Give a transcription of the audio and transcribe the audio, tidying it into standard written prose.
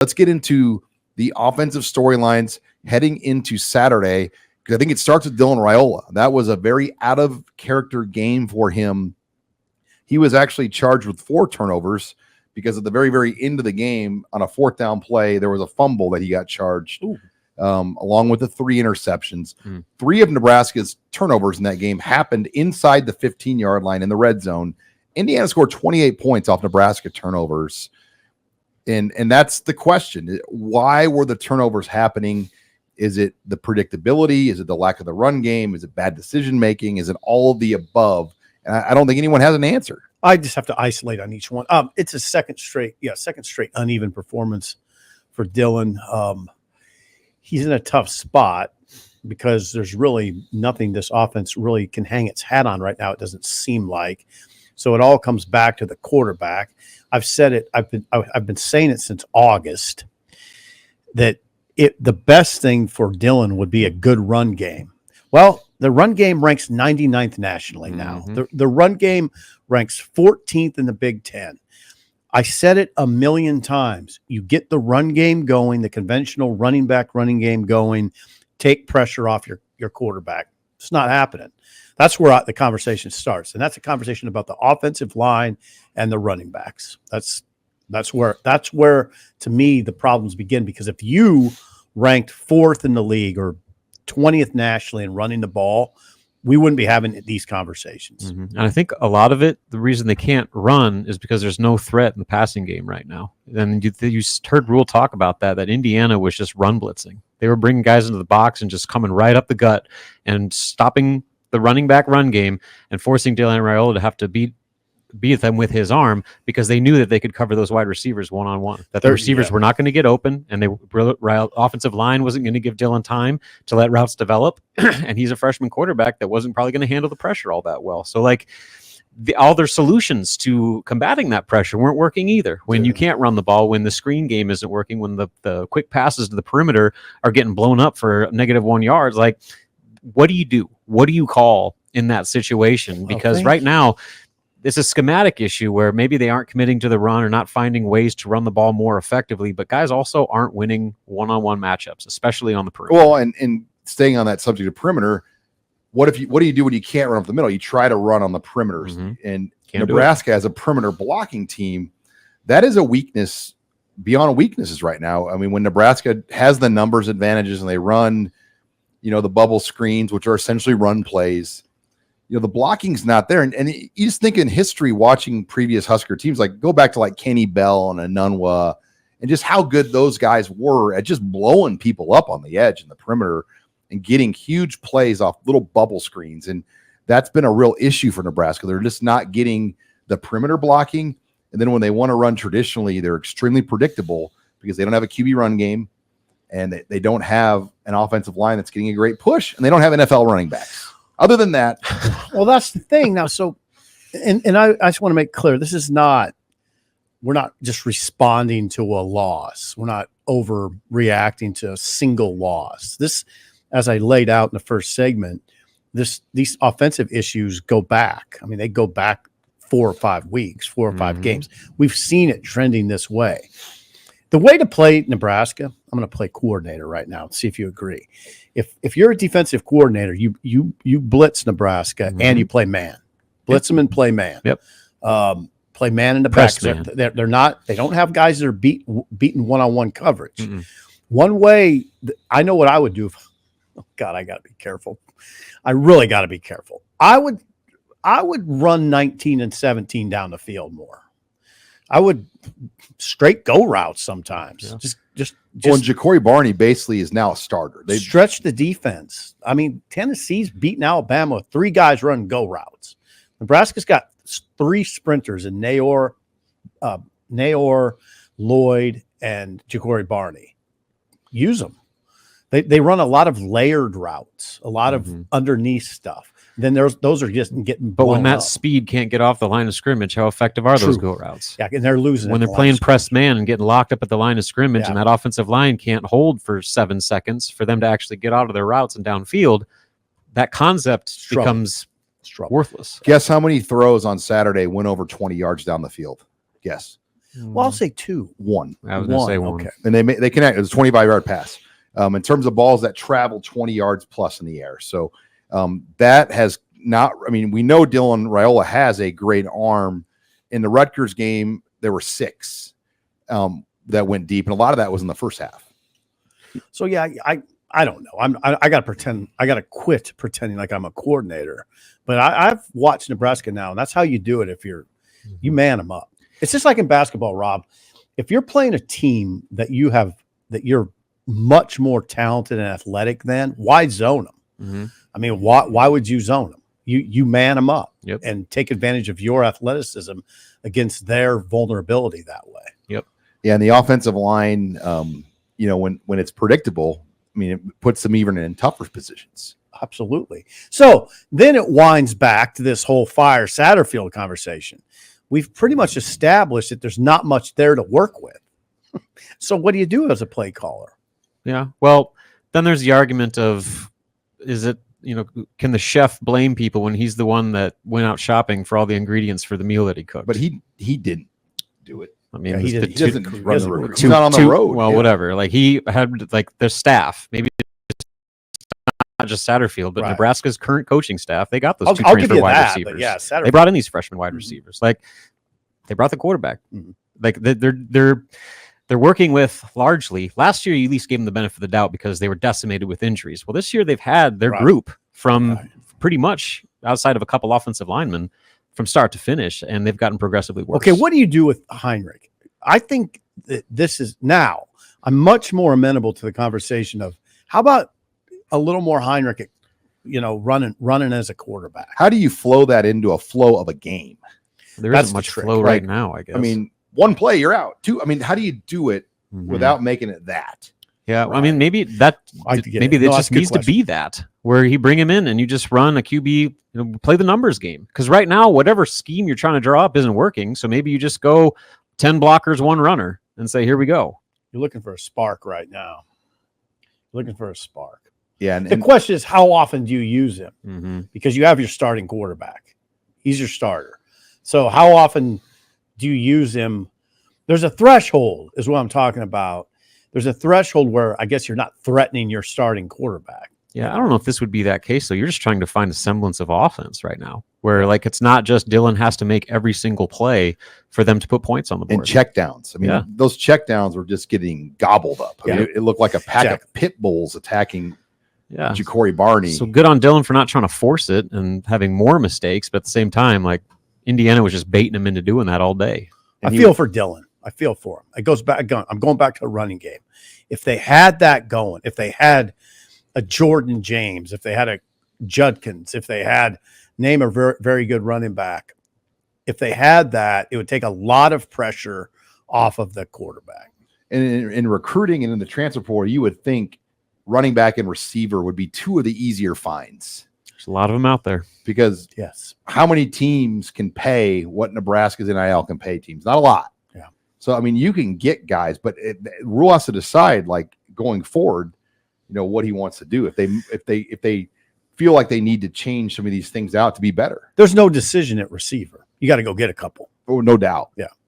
let's get into the offensive storylines heading into Saturday, because I think it starts with Dylan Raiola. That was a very out-of-character game for him. He was actually charged with 4 turnovers because at the very, very end of the game, on a 4th down play, there was a fumble that he got charged, along with the 3 interceptions. 3 of Nebraska's turnovers in that game happened inside the 15-yard line in the red zone. Indiana scored 28 points off Nebraska turnovers. And that's the question. Why were the turnovers happening? Is it the predictability? Is it the lack of the run game? Is it bad decision-making? Is it all of the above? And I don't think anyone has an answer. I just have to isolate on each one. It's a second straight uneven performance for Dylan. He's in a tough spot because there's really nothing this offense really can hang its hat on right now. It doesn't seem like. So it all comes back to the quarterback. I've said it. I've been saying it since August that the best thing for Dylan would be a good run game. Well, the run game ranks 99th nationally now. The run game ranks 14th in the Big Ten. I said it a million times. You get the run game going, the conventional running back running game going, take pressure off your quarterback. It's not happening. That's where the conversation starts. And that's a conversation about the offensive line and the running backs. That's where to me the problems begin, because if you ranked 4th in the league or 20th nationally in running the ball, we wouldn't be having these conversations. And I think a lot of it, the reason they can't run is because there's no threat in the passing game right now. And you heard Rule talk about that Indiana was just run blitzing. They were bringing guys into the box and just coming right up the gut and stopping the running back run game and forcing Dylan Raiola to have to beat them with his arm, because they knew that they could cover those wide receivers one-on-one, that the receivers were not going to get open, and the offensive line wasn't going to give Dylan time to let routes develop. And he's a freshman quarterback that wasn't probably going to handle the pressure all that well. So all their solutions to combating that pressure weren't working either. When you can't run the ball, when the screen game isn't working, when the quick passes to the perimeter are getting blown up for -1 yards, what do you do? What do you call in that situation? Because right now, it's a schematic issue where maybe they aren't committing to the run or not finding ways to run the ball more effectively, but guys also aren't winning one-on-one matchups, especially on the perimeter. Well, and staying on that subject of perimeter, what do you do when you can't run up the middle? You try to run on the perimeters. And Nebraska as a perimeter blocking team, that is a weakness beyond weaknesses right now. I mean, when Nebraska has the numbers advantages and they run, the bubble screens, which are essentially run plays, the blocking's not there. And you just think in history, watching previous Husker teams, go back to Kenny Bell and Anunwa, and just how good those guys were at just blowing people up on the edge in the perimeter and getting huge plays off little bubble screens. And that's been a real issue for Nebraska. They're just not getting the perimeter blocking. And then when they want to run traditionally, they're extremely predictable because they don't have a QB run game, and they don't have an offensive line that's getting a great push, and they don't have NFL running backs. Other than that, well, that's the thing now. So, and I just want to make clear, we're not just responding to a loss. We're not overreacting to a single loss. This, as I laid out in the first segment, these offensive issues go back. I mean, they go back 4 or 5 weeks, 4 or 5 games. We've seen it trending this way. The way to play Nebraska, I'm going to play coordinator right now and see if you agree. If you're a defensive coordinator, you blitz Nebraska and you play man. Blitz them and play man. Yep. Play man in the back. They don't have guys that are beating one-on-one coverage. One way, I know what I would do. Oh God, I got to be careful. I really got to be careful. I would run 19 and 17 down the field more. I would straight go routes sometimes. Just and Ja'Cory Barney basically is now a starter. They stretch the defense. I mean, Tennessee's beating Alabama with 3 guys running go routes. Nebraska's got 3 sprinters in Naor, Lloyd, and Ja'Cory Barney. Use them. They run a lot of layered routes, a lot of underneath stuff. Then those are just getting blown But when that up. speed can't get off the line of scrimmage, how effective are those go routes? Yeah, and they're losing. When they're playing press man and getting locked up at the line of scrimmage, and that offensive line can't hold for 7 seconds for them to actually get out of their routes and downfield, that concept becomes worthless. Guess how many throws on Saturday went over 20 yards down the field? Guess. Well, I'll say 2. One. I was going to say one. Okay. And they connect. It was a 25-yard pass. In terms of balls that travel 20 yards plus in the air. So that has not, I mean, we know Dylan Raiola has a great arm. In the Rutgers game, there were 6 that went deep, and a lot of that was in the first half. So yeah, I don't know. I got to pretend. I got to quit pretending like I'm a coordinator. But I've watched Nebraska now, and that's how you do it. If you man them up, it's just like in basketball, Rob. If you're playing a team that you're much more talented and athletic than, why zone them? Mm-hmm. I mean, why would you zone them? You man them up and take advantage of your athleticism against their vulnerability that way. Yep. Yeah, and the offensive line, when it's predictable, I mean, it puts them even in tougher positions. Absolutely. So then it winds back to this whole Fire Satterfield conversation. We've pretty much established that there's not much there to work with. So what do you do as a play caller? Yeah. Well, then there's the argument of, can the chef blame people when he's the one that went out shopping for all the ingredients for the meal that he cooked? But he didn't do it. I mean, he doesn't run the recruit. He's not on the road. Well, whatever. Like he had their staff, maybe not just Satterfield, but Nebraska's current coaching staff. They got those 2 transfer wide receivers. Yeah, they brought in these freshman wide receivers. Like they brought the quarterback. Mm-hmm. Like they're working with largely. Last year, you at least gave them the benefit of the doubt because they were decimated with injuries. Well, this year they've had their group from pretty much outside of a couple offensive linemen from start to finish, and they've gotten progressively worse. Okay, what do you do with Heinrich? I think that this is now. I'm much more amenable to the conversation of how about a little more Heinrich, running as a quarterback. How do you flow that into a flow of a game? There isn't much flow right now, I guess. I mean, 1 play, you're out. 2, I mean, how do you do it without making it that? Yeah, I mean, maybe it just needs to be that where you bring him in and you just run a QB, play the numbers game. Because right now, whatever scheme you're trying to draw up isn't working. So maybe you just go 10 blockers, 1 runner, and say, here we go. You're looking for a spark right now. Looking for a spark. Yeah. The question is, how often do you use him? Mm-hmm. Because you have your starting quarterback. He's your starter. So how often do you use him? There's a threshold is what I'm talking about. There's a threshold where I guess you're not threatening your starting quarterback. Yeah, I don't know if this would be that case, though. You're just trying to find a semblance of offense right now, where it's not just Dylan has to make every single play for them to put points on the board. And checkdowns. I mean, those checkdowns were just getting gobbled up. I mean, it looked like a pack of pit bulls attacking Ja'Cory Barney. So good on Dylan for not trying to force it and having more mistakes, but at the same time, Indiana was just baiting him into doing that all day. And I feel for Dylan. I feel for him. It goes back. I'm going back to the running game. If they had that going, if they had a Jordan James, if they had a Judkins, if they had name a very, very good running back, if they had that, it would take a lot of pressure off of the quarterback. And in recruiting and in the transfer portal, you would think running back and receiver would be 2 of the easier finds. There's a lot of them out there. Because how many teams can pay what Nebraska's NIL can pay teams? Not a lot. Yeah. So, I mean, you can get guys, but Rule has to decide, going forward, what he wants to do. If they feel like they need to change some of these things out to be better. There's no decision at receiver. You got to go get a couple. Oh, no doubt. Yeah.